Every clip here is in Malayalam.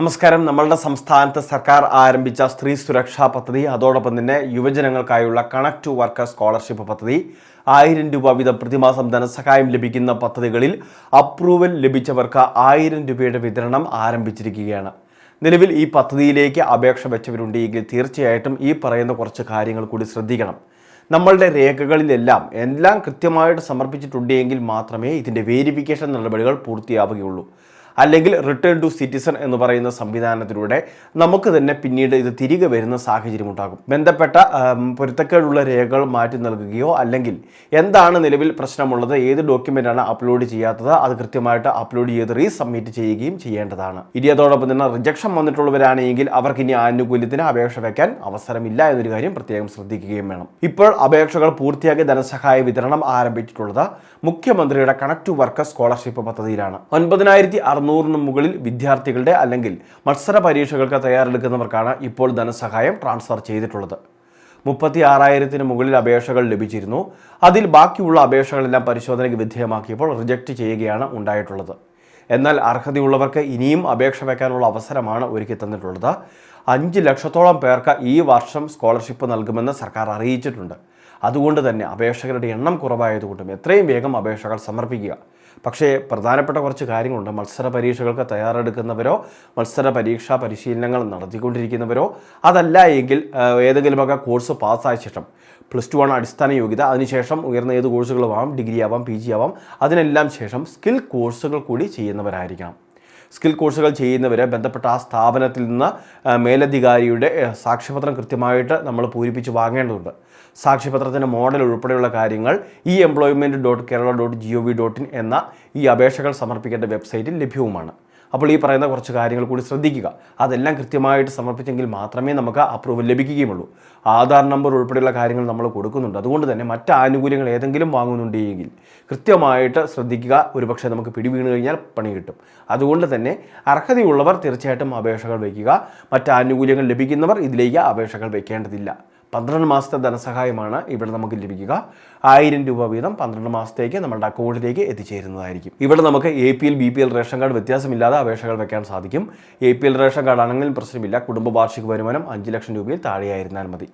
നമസ്കാരം. നമ്മളുടെ സംസ്ഥാനത്ത് സർക്കാർ ആരംഭിച്ച സ്ത്രീ സുരക്ഷാ പദ്ധതി, അതോടൊപ്പം തന്നെ യുവജനങ്ങൾക്കായുള്ള കണക്ട് ടു വർക്കർ സ്കോളർഷിപ്പ് പദ്ധതി, 1000 രൂപ വീതം പ്രതിമാസം ധനസഹായം ലഭിക്കുന്ന പദ്ധതികളിൽ അപ്രൂവൽ ലഭിച്ചവർക്ക് 1000 രൂപയുടെ വിതരണം ആരംഭിച്ചിരിക്കുകയാണ്. നിലവിൽ ഈ പദ്ധതിയിലേക്ക് അപേക്ഷ വെച്ചവരുണ്ടെങ്കിൽ തീർച്ചയായിട്ടും ഈ പറയുന്ന കുറച്ച് കാര്യങ്ങൾ കൂടി ശ്രദ്ധിക്കണം. നമ്മളുടെ രേഖകളിലെല്ലാം കൃത്യമായിട്ട് സമർപ്പിച്ചിട്ടുണ്ടെങ്കിൽ മാത്രമേ ഇതിൻ്റെ വേരിഫിക്കേഷൻ നടപടികൾ പൂർത്തിയാവുകയുള്ളൂ. അല്ലെങ്കിൽ റിട്ടേൺ ടു സിറ്റിസൺ എന്ന് പറയുന്ന സംവിധാനത്തിലൂടെ നമുക്ക് തന്നെ പിന്നീട് ഇത് തിരികെ വരുന്ന സാഹചര്യം ഉണ്ടാകും. ബന്ധപ്പെട്ട പൊരുത്തക്കേടുള്ള രേഖകൾ മാറ്റി നൽകുകയോ അല്ലെങ്കിൽ എന്താണ് നിലവിൽ പ്രശ്നമുള്ളത്, ഏത് ഡോക്യുമെൻ്റാണ് അപ്ലോഡ് ചെയ്യാത്തത്, അത് കൃത്യമായിട്ട് അപ്ലോഡ് ചെയ്ത് റീസബ്മിറ്റ് ചെയ്യുകയും ചെയ്യേണ്ടതാണ്. ഇനി അതോടൊപ്പം തന്നെ റിജക്ഷൻ വന്നിട്ടുള്ളവരാണെങ്കിൽ അവർക്ക് ഇനി ആനുകൂല്യത്തിന് അപേക്ഷ വയ്ക്കാൻ അവസരമില്ല എന്നൊരു കാര്യം പ്രത്യേകം ശ്രദ്ധിക്കുകയും വേണം. ഇപ്പോൾ അപേക്ഷകൾ പൂർത്തിയാക്കി ധനസഹായ വിതരണം ആരംഭിച്ചിട്ടുള്ളത് മുഖ്യമന്ത്രിയുടെ കണക്ട് ടു വർക്കർ സ്കോളർഷിപ്പ് പദ്ധതിയിലാണ്. 9,600 മുകളിൽ വിദ്യാർത്ഥികളുടെ അല്ലെങ്കിൽ മത്സര പരീക്ഷകൾക്ക് തയ്യാറെടുക്കുന്നവർക്കാണ് ഇപ്പോൾ ധനസഹായം ട്രാൻസ്ഫർ ചെയ്തിട്ടുള്ളത്. 36,000 മുകളിൽ അപേക്ഷകൾ ലഭിച്ചിരുന്നു. അതിൽ ബാക്കിയുള്ള അപേക്ഷകളെല്ലാം പരിശോധനയ്ക്ക് വിധേയമാക്കിയപ്പോൾ റിജക്റ്റ് ചെയ്യുകയാണ് ഉണ്ടായിട്ടുള്ളത്. എന്നാൽ അർഹതയുള്ളവർക്ക് ഇനിയും അപേക്ഷ വയ്ക്കാനുള്ള അവസരമാണ് ഒരുക്കി തന്നിട്ടുള്ളത്. 5 ലക്ഷത്തോളം പേർക്ക് ഈ വർഷം സ്കോളർഷിപ്പ് നൽകുമെന്ന് സർക്കാർ അറിയിച്ചിട്ടുണ്ട്. അതുകൊണ്ട് തന്നെ അപേക്ഷകരുടെ എണ്ണം കുറവായതുകൊണ്ടും എത്രയും വേഗം അപേക്ഷകൾ സമർപ്പിക്കുക. പക്ഷേ പ്രധാനപ്പെട്ട കുറച്ച് കാര്യങ്ങളുണ്ട്. മത്സര പരീക്ഷകൾക്ക് തയ്യാറെടുക്കുന്നവരോ മത്സര പരീക്ഷാ പരിശീലനങ്ങൾ നടത്തിക്കൊണ്ടിരിക്കുന്നവരോ അതല്ല എങ്കിൽ ഏതെങ്കിലുമൊക്കെ കോഴ്സ് പാസ്സായ ശേഷം +2 ആണ് അടിസ്ഥാന യോഗ്യത, അതിനുശേഷം ഉയർന്ന ഏത് കോഴ്സുകളുമാവാം, ഡിഗ്രി ആവാം, PG ആവാം, അതിനെല്ലാം ശേഷം സ്കിൽ കോഴ്സുകൾ കൂടി ചെയ്യുന്നവരായിരിക്കണം. സ്കിൽ കോഴ്സുകൾ ചെയ്യുന്നവരെ ബന്ധപ്പെട്ട ആ സ്ഥാപനത്തിൽ നിന്ന് മേലധികാരിയുടെ സാക്ഷ്യപത്രം കൃത്യമായിട്ട് നമ്മൾ പൂരിപ്പിച്ച് വാങ്ങേണ്ടതുണ്ട്. സാക്ഷ്യപത്രത്തിൻ്റെ മോഡൽ ഉൾപ്പെടെയുള്ള കാര്യങ്ങൾ employment.kerala.gov.in എന്ന ഈ അപേക്ഷകൾ സമർപ്പിക്കേണ്ട വെബ്സൈറ്റിൽ ലഭ്യവുമാണ്. അപ്പോൾ ഈ പറയുന്ന കുറച്ച് കാര്യങ്ങൾ കൂടി ശ്രദ്ധിക്കുക. അതെല്ലാം കൃത്യമായിട്ട് സമർപ്പിച്ചെങ്കിൽ മാത്രമേ നമുക്ക് അപ്രൂവൽ ലഭിക്കുകയുള്ളൂ. ആധാർ നമ്പർ ഉൾപ്പെടെയുള്ള കാര്യങ്ങൾ നമ്മൾ കൊടുക്കുന്നുണ്ട്. അതുകൊണ്ട് തന്നെ മറ്റ് ആനുകൂല്യങ്ങൾ ഏതെങ്കിലും വാങ്ങുന്നുണ്ടെങ്കിൽ കൃത്യമായിട്ട് ശ്രദ്ധിക്കുക. ഒരുപക്ഷെ നമുക്ക് പിടിവീണ് കഴിഞ്ഞാൽ പണി കിട്ടും. അതുകൊണ്ട് തന്നെ അർഹതയുള്ളവർ തീർച്ചയായിട്ടും അപേക്ഷകൾ വയ്ക്കുക. മറ്റ് ആനുകൂല്യങ്ങൾ ലഭിക്കുന്നവർ ഇതിലേക്ക് അപേക്ഷകൾ വയ്ക്കേണ്ടതില്ല. 12 മാസത്തെ ധനസഹായമാണ് ഇവിടെ നമുക്ക് ലഭിക്കുക. 1000 രൂപ വീതം 12 മാസത്തേക്ക് നമ്മുടെ അക്കൗണ്ടിലേക്ക് എത്തിച്ചേരുന്നതായിരിക്കും. ഇവിടെ നമുക്ക് APL BPL റേഷൻ കാർഡ് വ്യത്യാസമില്ലാതെ അപേക്ഷകൾ വെക്കാൻ സാധിക്കും. APL റേഷൻ കാർഡ് ആണെങ്കിലും പ്രശ്നമില്ല. കുടുംബ വാർഷിക വരുമാനം 5 ലക്ഷം രൂപയിൽ താഴെയായിരുന്നാൽ മതി.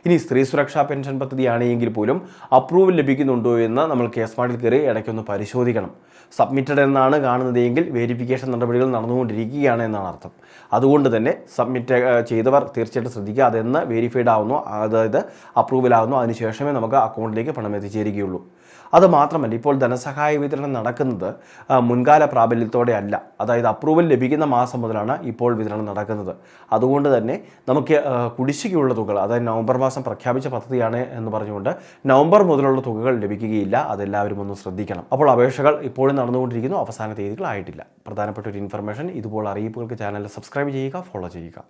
ഇനി സ്ത്രീ സുരക്ഷാ പെൻഷൻ പദ്ധതി ആണെങ്കിൽ പോലും അപ്രൂവൽ ലഭിക്കുന്നുണ്ടോ എന്ന് നമ്മൾ കേസ്മാർട്ടിൽ കയറി ഇടയ്ക്കൊന്ന് പരിശോധിക്കണം. സബ്മിറ്റഡ് എന്നാണ് കാണുന്നതെങ്കിൽ വേരിഫിക്കേഷൻ നടപടികൾ നടന്നുകൊണ്ടിരിക്കുകയാണ് എന്നാണ് അർത്ഥം. അതുകൊണ്ട് തന്നെ സബ്മിറ്റ് ചെയ്തവർ തീർച്ചയായിട്ടും ശ്രദ്ധിക്കുക. അതെന്ന് വെരിഫൈഡ് ആവുന്നു, അതായത് അപ്രൂവൽ ആകുന്നു, അതിനുശേഷമേ നമുക്ക് അക്കൗണ്ടിലേക്ക് പണം എത്തിച്ചേരുകയുള്ളൂ. അത് മാത്രമല്ല, ഇപ്പോൾ ധനസഹായ വിതരണം നടക്കുന്നത് മുൻകാല പ്രാബല്യത്തോടെ അല്ല. അതായത് അപ്രൂവൽ ലഭിക്കുന്ന മാസം മുതലാണ് ഇപ്പോൾ വിതരണം നടക്കുന്നത്. അതുകൊണ്ട് തന്നെ നമുക്ക് കുടിശ്ശികയുള്ള തുകകൾ, അതായത് നവംബർ മാസം പ്രഖ്യാപിച്ച പദ്ധതിയാണ് എന്ന് പറഞ്ഞുകൊണ്ട് നവംബർ മുതലുള്ള തുകകൾ ലഭിക്കുകയില്ല. അതെല്ലാവരും ഒന്ന് ശ്രദ്ധിക്കണം. അപ്പോൾ അപേക്ഷകൾ ഇപ്പോഴും നടന്നുകൊണ്ടിരിക്കുന്നു. അവസാന തീയതികളായിട്ടില്ല. പ്രധാനപ്പെട്ട ഒരു ഇൻഫർമേഷൻ. ഇതുപോലെ അറിയിപ്പുകൾക്ക് ചാനൽ സബ്സ്ക്രൈബ് ചെയ്യുക, ഫോളോ ചെയ്യുക.